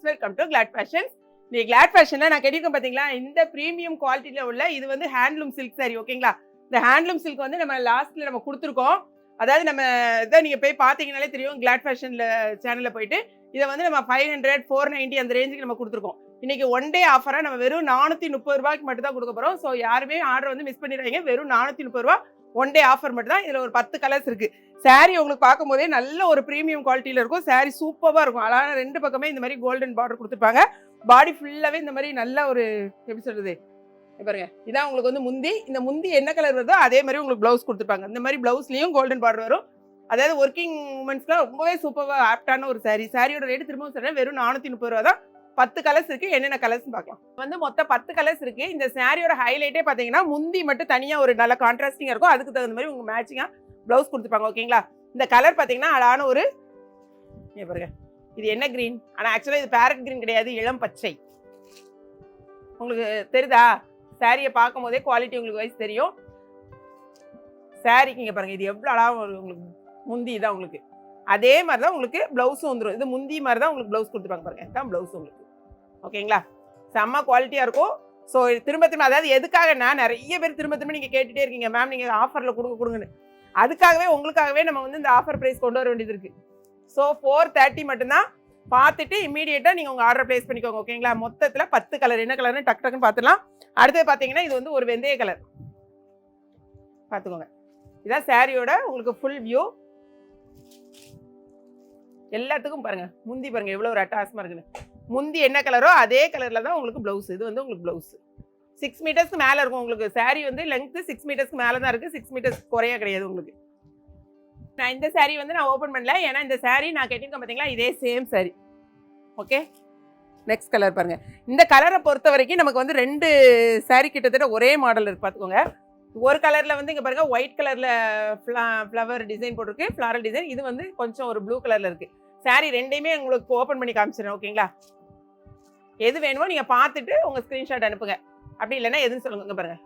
Welcome to Glad Fashions. இந்த Glad ஃபேஷன்ல நான் கேட்டிருக்கேன் பார்த்தீங்களா, இந்த ப்ரீமியம் குவாலிட்டியில் உள்ள இது வந்து ஹேண்ட்லூம் சில்க் சாரி. ஓகேங்களா, இந்த ஹேண்ட்லூம் சில்க் வந்து நம்ம லாஸ்ட்டில் நம்ம கொடுத்துருக்கோம். அதாவது நம்ம இதை நீங்கள் போய் பார்த்தீங்கனாலே தெரியும், கிளாட் ஃபேஷனில் சேனலில் போயிட்டு இதை வந்து நம்ம 500, 490 அந்த ரேஞ்சுக்கு நம்ம கொடுத்துருக்கோம். இன்னைக்கு ஒன் டே ஆஃபராக நம்ம வெறும் 430 ரூபாய்க்கு மட்டும் தான் கொடுக்க போகிறோம். ஸோ யாருமே ஆர்டர் வந்து மிஸ் பண்ணிடுறாங்க. வெறும் 430 ரூபா ஒன் டே ஆஃபர் மட்டும் தான். இதில் ஒரு 10 கலர்ஸ் இருக்குது. சாரீ உங்களுக்கு பார்க்கும்போதே நல்ல ஒரு ப்ரீமியம் குவாலிட்டியில் இருக்கும். சாரீ சூப்பராக இருக்கும். அழகான ரெண்டு பக்கமே இந்த மாதிரி கோல்டன் பார்டர் கொடுத்துருப்பாங்க. பாடி ஃபுல்லாகவே இந்த மாதிரி நல்ல ஒரு எப்படி சொல்கிறது பாருங்க, இதான் உங்களுக்கு வந்து முந்தி. இந்த முந்தி என்ன கலர் வருதோ அதே மாதிரி உங்களுக்கு ப்ளவுஸ் கொடுத்துருப்பாங்க. இந்த மாதிரி ப்ளவுஸ்லேயும் கோல்டன் பார்டர் வரும். அதாவது ஒர்க்கிங் உமன்ஸ்க்குலாம் ரொம்பவே சூப்பராக ஆப்டான ஒரு சாரீ. சாரியோட ரேட்டு திரும்பவும் சொல்கிறேன், வெறும் 430 ரூபா தான். 10 கலர்ஸ் இருக்குது. என்னென்ன கலர்ஸ்னு பார்க்கலாம். வந்து மொத்தம் 10 கலர்ஸ் இருக்குது. இந்த சாரியோட ஹைலைட்டே பார்த்தீங்கன்னா முந்தி மட்டும் தனியாக ஒரு நல்ல கான்ட்ராஸ்டிங்காக இருக்கும். அதுக்கு தகுந்த மாதிரி உங்களுக்கு மேட்சிங்காக ப்ளவுஸ் கொடுத்துருப்பாங்க. ஓகேங்களா, இந்த கலர் பார்த்தீங்கன்னா அழகான ஒரு பாருங்க, இது என்ன கிரீன், ஆனால் ஆக்சுவலாக இது பேரட் கிரீன் கிடையாது, இளம் பச்சை. உங்களுக்கு தெரியுதா? சாரியை பார்க்கும் போதே குவாலிட்டி உங்களுக்கு வைஸ் தெரியும். சாரிக்கு இங்கே பாருங்க, இது எவ்வளோ அழகாக உங்களுக்கு முந்தி தான் உங்களுக்கு. அதே மாதிரி தான் உங்களுக்கு ப்ளவுஸும் வந்துடும். இது முந்தி மாதிரி தான் உங்களுக்கு ப்ளவுஸ் கொடுத்துருப்பாங்க பாருங்க. இதுதான் ப்ளவுஸ் உங்களுக்கு. ஓகேங்களா, செம்ம குவாலிட்டியாக இருக்கும். ஸோ திரும்ப திரும்ப, அதாவது எதுக்காகனா நிறைய பேர் திரும்ப திரும்ப நீங்கள் கேட்டுகிட்டே இருக்கீங்க, மேம் நீங்கள் ஆஃபரில் கொடுங்கன்னு. அதுக்காகவே உங்களுக்காகவே நம்ம வந்து இந்த ஆஃபர் ப்ரைஸ் கொண்டு வர வேண்டியது இருக்குது. ஸோ 430 மட்டும்தான். பார்த்துட்டு இமீடியட்டாக நீங்கள் உங்கள் ஆர்டர் ப்ளேஸ் பண்ணிக்கோங்க. ஓகேங்களா, மொத்தத்தில் 10 கலர். என்ன கலர்னு டக்கு டக்குன்னு பார்த்துலாம். அடுத்தது பார்த்தீங்கன்னா இது வந்து ஒரு வெந்தய கலர். பார்த்துக்கோங்க, இதான் சாரியோட உங்களுக்கு ஃபுல் வியூ. எல்லாத்துக்கும் பாருங்கள் முந்தி பாருங்கள் எவ்வளோ ஒரு அட்டாசமாக இருக்குன்னு. முந்தி என்ன கலரோ அதே கலரில் தான் உங்களுக்கு ப்ளவுஸ். இது வந்து உங்களுக்கு ப்ளவுஸ் 6 மீட்டர்ஸ்க்கு மேலே இருக்கும். உங்களுக்கு சாரீ வந்து லெங்க்த்து 6 மீட்டர்ஸ்க்கு மேலே தான் இருக்குது. 6 மீட்டர்ஸ் குறைய கிடையாது உங்களுக்கு. நான் இந்த சாரீ வந்து நான் ஓப்பன் பண்ணல, ஏன்னா இந்த சாரீ நான் கேட்டிருக்கேன் பார்த்தீங்களா, இதே same sari. Okay, next colour பாருங்கள். இந்த கலரை பொறுத்த வரைக்கும் நமக்கு வந்து 2 சாரீ கிட்டத்தட்ட ஒரே மாடல் இருக்குது. பார்த்துக்கோங்க, ஒரு கலரில் வந்து இங்கே பாருங்கள் ஒயிட் கலரில் ஃப்ளவர் டிசைன் போட்டிருக்கு, ஃப்ளாரல் டிசைன். இது வந்து கொஞ்சம் ஒரு ப்ளூ கலரில் இருக்குது. சாரீ ரெண்டையுமே உங்களுக்கு ஓப்பன் பண்ணி காமிச்சிடுறேன். ஓகேங்களா, எது வேணுமோ நீங்கள் பார்த்துட்டு உங்கள் ஸ்க்ரீன்ஷாட் அனுப்புங்க. அப்படி இல்லைன்னா எதுன்னு சொல்லுங்க. இங்கே பாருங்கள்,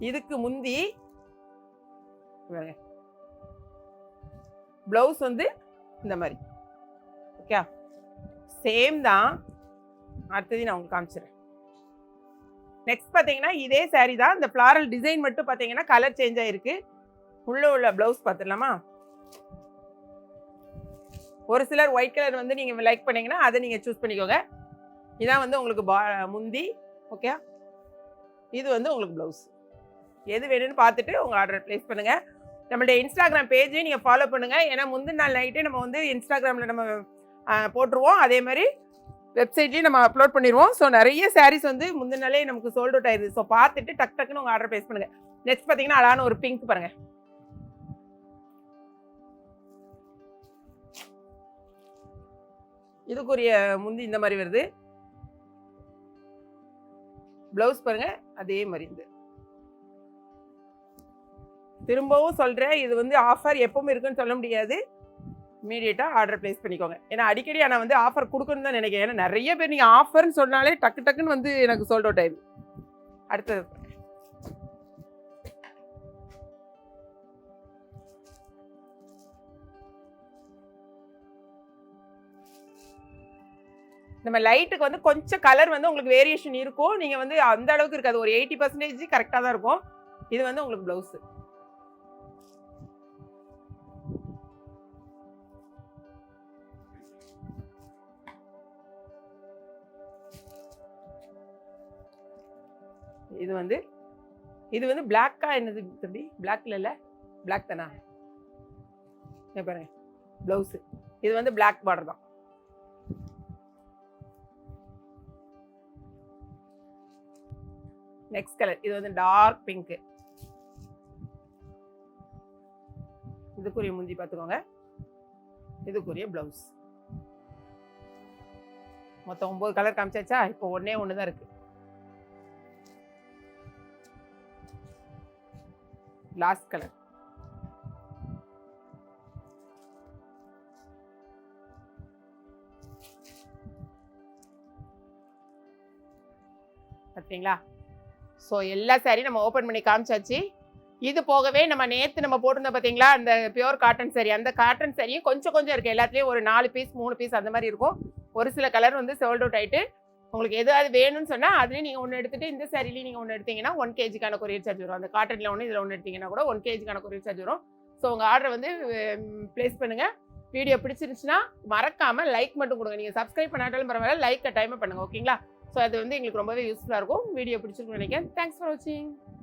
இதுக்கு முந்தி பாருங்க ப்ளவுஸ் வந்து இந்த மாதிரி. ஓகே, சேம் தான். அடுத்தது நான் உங்களுக்கு காமிச்சிடுறேன். நெக்ஸ்ட் பார்த்தீங்கன்னா இதே சாரீ தான். இந்த ஃப்ளாரல் டிசைன் மட்டும் பார்த்தீங்கன்னா கலர் சேஞ்ச் ஆகிருக்கு. உள்ள ப்ளவுஸ் பார்த்துடலாமா? ஒரு சிலர் ஒயிட் கலர் வந்து நீங்கள் லைக் பண்ணீங்கன்னா அதை நீங்கள் சூஸ் பண்ணிக்கோங்க. இதான் வந்து உங்களுக்கு முந்தி. ஓகே, இது வந்து உங்களுக்கு ப்ளவுஸ். எது வேணும்னு பார்த்துட்டு உங்கள் ஆர்டர் ப்ளேஸ் பண்ணுங்கள். நம்மளுடைய இன்ஸ்டாகிராம் பேஜையும் நீங்கள் ஃபாலோ பண்ணுங்கள். ஏன்னா முந்தின நாள் நைட்டே நம்ம வந்து இன்ஸ்டாகிராமில் நம்ம போட்டுருவோம். அதே மாதிரி வெப்சைட்லேயும் நம்ம அப்லோட் பண்ணிடுவோம். ஸோ நிறைய சாரீஸ் வந்து முந்தின நாளே நமக்கு சோல்ட் அவுட் ஆயிடுது. ஸோ பார்த்துட்டு டக் டக்குன்னு உங்கள் ஆர்டர் ப்ளேஸ் பண்ணுங்கள். நெக்ஸ்ட் பார்த்தீங்கன்னா அழகான ஒரு பிங்க் பாருங்கள். இதுக்குரிய முந்தி இந்த மாதிரி வருது. ப்ளவுஸ் பாருங்க அதே மாதிரி. இந்த திரும்பவும் சொல்கிறேன், இது வந்து ஆஃபர் எப்பவும் இருக்குன்னு சொல்ல முடியாது. இமீடியட்டாக ஆர்டர் ப்ளேஸ் பண்ணிக்கோங்க. ஏன்னா அடிக்கடி நான் வந்து ஆஃபர் கொடுக்கணும்னு தான் நினைக்கிறேன். ஏன்னா நிறைய பேர் நீங்கள் ஆஃபர்னு சொன்னாலே டக்கு டக்குன்னு வந்து எனக்கு சோல்ட் அவுட் ஆயிடுது. அடுத்தது நம்ம லைட்டுக்கு வந்து கொஞ்சம் கலர் வந்து உங்களுக்கு வேரியேஷன் இருக்கும். நீங்கள் வந்து அந்த அளவுக்கு இருக்காது, ஒரு 80% கரெக்டாக தான் இருக்கும். இது வந்து உங்களுக்கு ப்ளவுஸு. இது வந்து பிளாக்கா என்னது தம்பி? பிளாக் இல்லைல்ல, பிளாக் தானா? பாருங்க ப்ளவுஸு. இது வந்து பிளாக் பார்டர் தான். நெக்ஸ்ட் கலர், இது வந்து டார்க் பிங்க். இதுக்குரிய முந்தி பார்த்துக்கோங்க, இதுக்குரிய ப்ளவுஸ். மொத்தம் 9 கலர் காமிச்சாச்சா? இப்போ ஒண்ணே ஒன்று தான் இருக்கு. Last colour. பார்த்தீங்களா? ஸோ எல்லா சாரியும் நம்ம ஓப்பன் பண்ணி காமிச்சாச்சு. இது போகவே நம்ம நேற்று நம்ம போட்டிருந்தோம் பார்த்தீங்களா, அந்த பியூர் காட்டன் சாரி, அந்த காட்டன் சாரியும் கொஞ்சம் கொஞ்சம் இருக்குது. எல்லாத்துலேயும் ஒரு 4 பீஸ் 3 பீஸ் அந்த மாதிரி இருக்கும். ஒரு சில கலர் வந்து சோல்ட் அவுட் ஆயிட்டு உங்களுக்கு எதாவது வேணும்னு சொன்னால் அதுலேயும் நீங்கள் ஒன்று எடுத்துகிட்டு இந்த சாரிலையும் நீங்கள் ஒன்று எடுத்தீங்கன்னா 1 kgக்கான கொரியர் சார்ஜ் வரும். அந்த காட்டனில் ஒன்று இதில் ஒன்று எடுத்தீங்கன்னா கூட 1 kgக்கான கொரியர் சார்ஜ் வரும். ஸோ உங்கள் ஆர்டரை வந்து ப்ளேஸ் பண்ணுங்கள். வீடியோ பிடிச்சிருந்துச்சுன்னா மறக்காமல் லைக் மட்டும் கொடுங்க. நீங்கள் சப்ஸ்கிரைப் பண்ணாட்டாலும் பரவாயில்ல, லைக் கட்டாயமாக பண்ணுங்கள். ஓகேங்களா? ஸோ அது வந்து எங்களுக்கு ரொம்பவே யூஸ்ஃபுல்லாக இருக்கும். வீடியோ பிடிச்சிருக்குன்னு நினைக்கிறேன். தேங்க்ஸ் ஃபார் வாட்சிங்.